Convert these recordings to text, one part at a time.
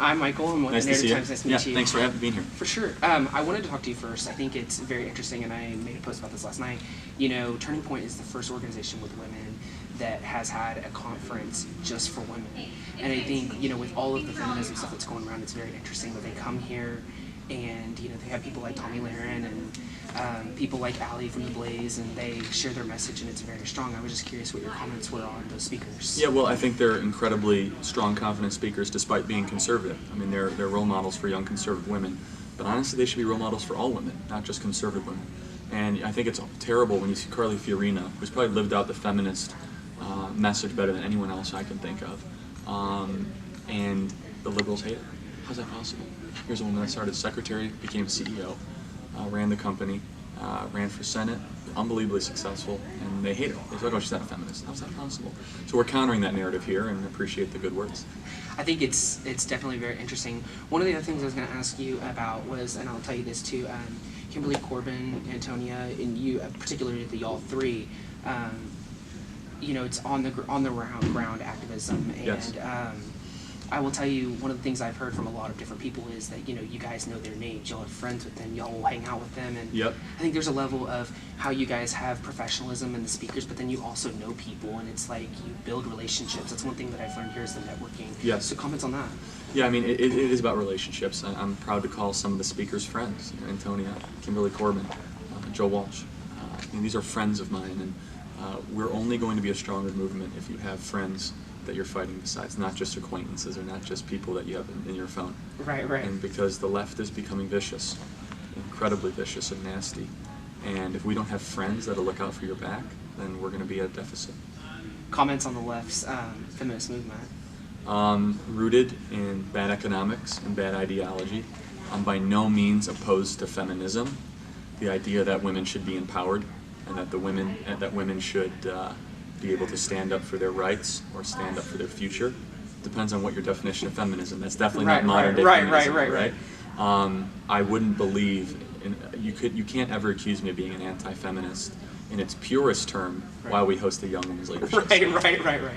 I'm Michael. I'm with Nice the to see you. Times. Nice to meet you. Thanks for being here. For sure. I wanted to talk to you first. I think it's very interesting, and I made a post about this last night. You know, Turning Point is the first organization with women that has had a conference just for women. And I think, you know, with all of the feminism stuff that's going around, it's very interesting that they come here and, you know, they have people like Tommy Lahren and people like Allie from The Blaze, and they share their message, and it's very strong. I was just curious what your comments were on those speakers. Yeah, well, I think they're incredibly strong, confident speakers despite being conservative. I mean, they're role models for young conservative women. But honestly, they should be role models for all women, not just conservative women. And I think it's terrible when you see Carly Fiorina, who's probably lived out the feminist message better than anyone else I can think of. And the liberals hate it. How's that possible? Here's a woman that started secretary, became CEO, ran the company, ran for Senate, unbelievably successful, and they hate her. They say, oh, she's not a feminist. How's that possible? So we're countering that narrative here and appreciate the good words. I think it's definitely very interesting. One of the other things I was going to ask you about was, and I'll tell you this too, Kimberly Corbin, Antonia, and you, particularly the y'all three, you know, it's on the ground activism, and yes. I will tell you, one of the things I've heard from a lot of different people is that, you know, you guys know their names, y'all are friends with them, y'all will hang out with them, and yep. I think there's a level of how you guys have professionalism in the speakers, but then you also know people, and it's like you build relationships. That's one thing that I've learned here is the networking. Yes. So comments on that. Yeah, I mean, it is about relationships. I'm proud to call some of the speakers friends. You know, Antonia, Kimberly Corbin, Joe Walsh. These are friends of mine, and we're only going to be a stronger movement if you have friends that you're fighting besides, not just acquaintances or not just people that you have in your phone. Right, right. And because the left is becoming vicious, incredibly vicious and nasty, and if we don't have friends that'll look out for your back, then we're going to be at a deficit. Comments on the left's feminist movement? Rooted in bad economics and bad ideology. I'm by no means opposed to feminism, the idea that women should be empowered and that women should be able to stand up for their rights or stand up for their future. Depends on what your definition of feminism. That's definitely not modern day feminism, right? I wouldn't believe you can't ever accuse me of being an anti-feminist in its purest term while we host the Young Women's Leadership. Right.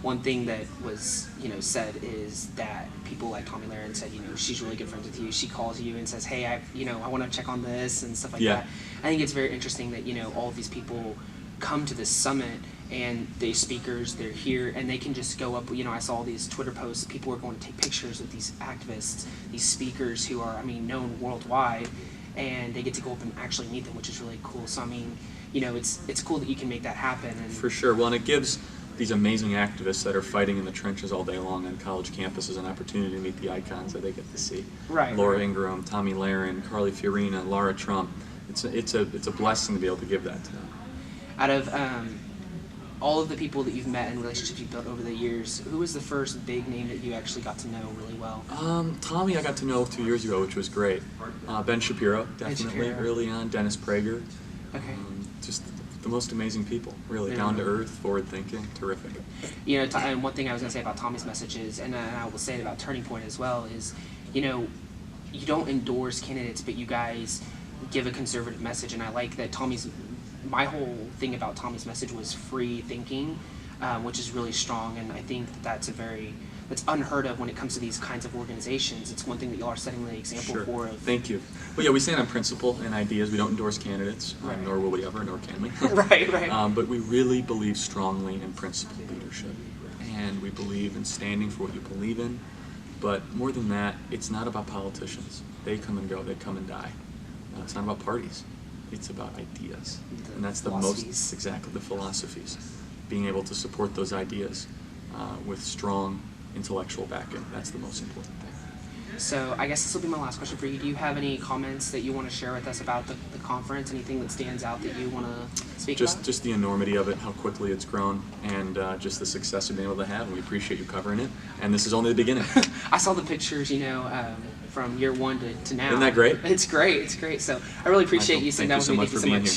One thing that was, you know, said is that people like Tommy Lahren said, you know, she's really good friends with you. She calls you and says, hey, I want to check on this and stuff like that. I think it's very interesting that, you know, all of these people come to this summit and these speakers, they're here and they can just go up, you know, I saw all these Twitter posts, people are going to take pictures with these activists, these speakers who are, I mean, known worldwide, and they get to go up and actually meet them, which is really cool. So, I mean, you know, it's cool that you can make that happen. And for sure. Well, and it gives these amazing activists that are fighting in the trenches all day long on college campuses an opportunity to meet the icons that they get to see. Right. Laura Ingraham, Tommy Lahren, Carly Fiorina, Lara Trump. It's a blessing to be able to give that to them. Out of all of the people that you've met and relationships you've built over the years, who was the first big name that you actually got to know really well? Tommy I got to know 2 years ago, which was great. Ben Shapiro, definitely, early on. Dennis Prager. Okay. Just the most amazing people, really. Down to earth, forward thinking, terrific. You know, and one thing I was going to say about Tommy's messages, and I will say it about Turning Point as well, is, you know, you don't endorse candidates, but you guys give a conservative message, and I like that my whole thing about Tommy's message was free thinking, which is really strong, and I think that's unheard of when it comes to these kinds of organizations. It's one thing that y'all are setting the example for. Thank you. Well, yeah, we stand on principle and ideas. We don't endorse candidates, nor will we ever, nor can we. Right. But we really believe strongly in principled leadership, and we believe in standing for what you believe in. But more than that, it's not about politicians. They come and go. They come and die. It's not about parties. It's about ideas, and that's the philosophies. Being able to support those ideas with strong intellectual backing, that's the most important thing. So I guess this will be my last question for you. Do you have any comments that you want to share with us about the conference? Anything that stands out that you want to speak about? Just the enormity of it, how quickly it's grown, and just the success we've been able to have, and we appreciate you covering it. And this is only the beginning. I saw the pictures, you know, from year one to now. Isn't that great? It's great. So I really appreciate you sitting down with me. Thank you so much for being here.